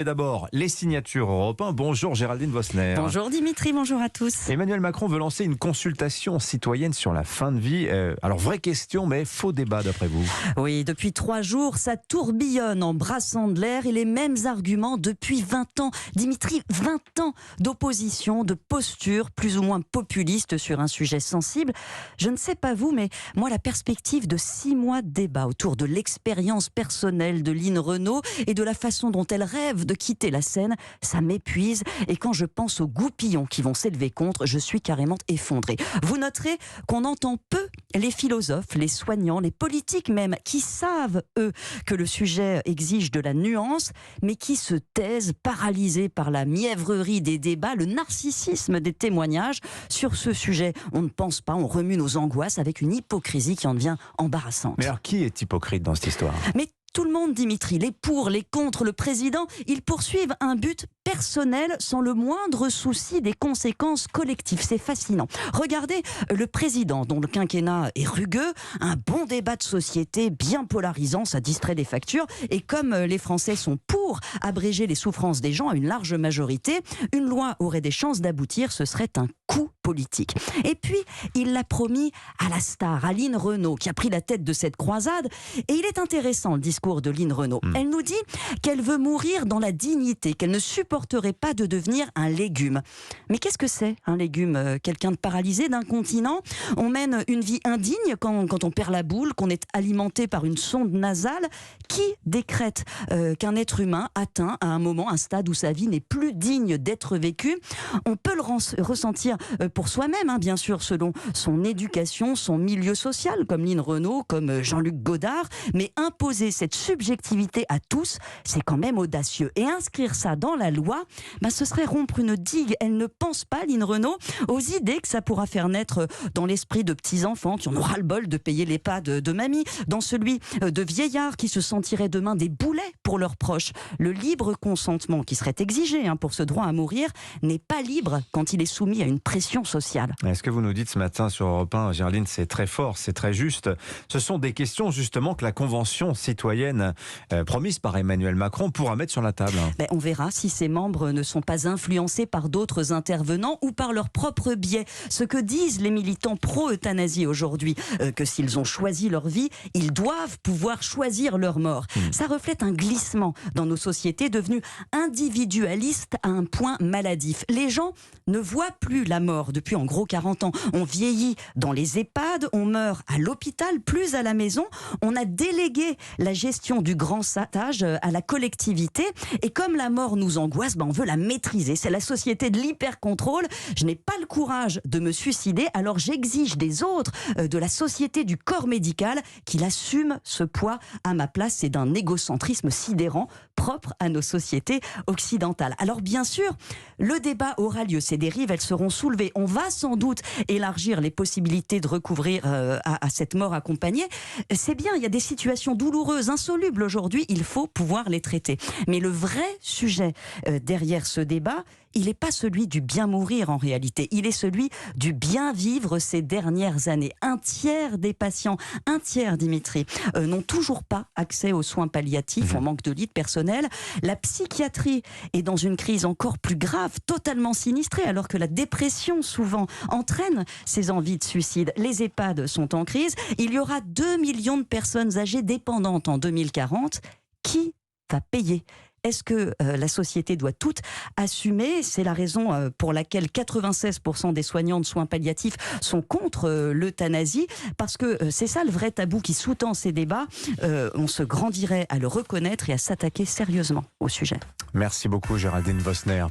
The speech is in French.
Et d'abord, les signatures Europe 1. Bonjour Géraldine Vosner. Bonjour Dimitri, bonjour à tous. Emmanuel Macron veut lancer une consultation citoyenne sur la fin de vie. Alors, vraie question, mais faux débat d'après vous. Oui, depuis 3 jours, ça tourbillonne en brassant de l'air et les mêmes arguments depuis 20 ans. Dimitri, 20 ans d'opposition, de posture plus ou moins populiste sur un sujet sensible. Je ne sais pas vous, mais moi, la perspective de 6 mois de débat autour de l'expérience personnelle de Lynn Renault et de la façon dont elle rêve de quitter la scène, ça m'épuise. Et quand je pense aux goupillons qui vont s'élever contre, je suis carrément effondrée. Vous noterez qu'on entend peu les philosophes, les soignants, les politiques même, qui savent, eux, que le sujet exige de la nuance, mais qui se taisent, paralysés par la mièvrerie des débats, le narcissisme des témoignages. Sur ce sujet, on ne pense pas, on remue nos angoisses avec une hypocrisie qui en devient embarrassante. Mais alors, qui est hypocrite dans cette histoire ? Mais tout le monde, Dimitri, les pour, les contre, le président, ils poursuivent un but personnel sans le moindre souci des conséquences collectives. C'est fascinant. Regardez le président dont le quinquennat est rugueux, un bon débat de société bien polarisant, ça distrait des factures. Et comme les Français sont pour abréger les souffrances des gens à une large majorité, une loi aurait des chances d'aboutir, ce serait un coup politique. Et puis, il l'a promis à la star, à Lynn Renault, qui a pris la tête de cette croisade. Et il est intéressant, le discours de Lynn Renault. Elle nous dit qu'elle veut mourir dans la dignité, qu'elle ne supporterait pas de devenir un légume. Mais qu'est-ce que c'est, un légume ? Quelqu'un de paralysé, d'incontinent ? On mène une vie indigne quand on perd la boule, qu'on est alimenté par une sonde nasale. Qui décrète qu'un être humain atteint à un moment un stade où sa vie n'est plus digne d'être vécue ? On peut le ressentir pour soi-même, bien sûr, selon son éducation, son milieu social, comme Lynn Renault, comme Jean-Luc Godard, mais imposer cette subjectivité à tous, c'est quand même audacieux. Et inscrire ça dans la loi, ce serait rompre une digue. Elle ne pense pas, Lynn Renault, aux idées que ça pourra faire naître dans l'esprit de petits-enfants qui en aura le bol de payer l'EHPAD de mamie, dans celui de vieillards qui se sentiraient demain des boulets pour leurs proches. Le libre consentement qui serait exigé pour ce droit à mourir n'est pas libre quand il est soumis à une pression sociale. Ce que vous nous dites ce matin sur Europe 1, Géraldine, c'est très fort, c'est très juste. Ce sont des questions justement que la Convention citoyenne promise par Emmanuel Macron pourra mettre sur la table. On verra si ses membres ne sont pas influencés par d'autres intervenants ou par leur propre biais. Ce que disent les militants pro-euthanasie aujourd'hui, que s'ils ont choisi leur vie, ils doivent pouvoir choisir leur mort. Ça reflète un glissement dans nos sociétés devenues individualistes à un point maladif. Les gens ne voient plus la mort depuis en gros 40 ans. On vieillit dans les EHPAD, on meurt à l'hôpital, plus à la maison. On a délégué la gestion du grand âge à la collectivité. Et comme la mort nous angoisse, on veut la maîtriser. C'est la société de l'hyper-contrôle. Je n'ai pas le courage de me suicider, alors j'exige des autres, de la société du corps médical, qu'il assume ce poids à ma place. C'est d'un égocentrisme sidérant, propre à nos sociétés occidentales. Alors bien sûr, le débat aura lieu. Ces dérives, elles seront soulevées. On va sans doute élargir les possibilités de recouvrir à cette mort accompagnée. C'est bien, il y a des situations douloureuses, insolubles aujourd'hui, il faut pouvoir les traiter. Mais le vrai sujet derrière ce débat, il n'est pas celui du bien mourir en réalité, il est celui du bien vivre ces dernières années. Un tiers des patients, Dimitri, n'ont toujours pas accès aux soins palliatifs, on manque de lits de personnel. La psychiatrie est dans une crise encore plus grave, totalement sinistrée, alors que la dépression souvent entraîne ces envies de suicide. Les EHPAD sont en crise, il y aura 2 millions de personnes âgées dépendantes en 2040. Qui va payer ? Est-ce que la société doit tout assumer ? C'est la raison pour laquelle 96% des soignants de soins palliatifs sont contre l'euthanasie, parce que c'est ça le vrai tabou qui sous-tend ces débats. On se grandirait à le reconnaître et à s'attaquer sérieusement au sujet. Merci beaucoup Géraldine Vosner.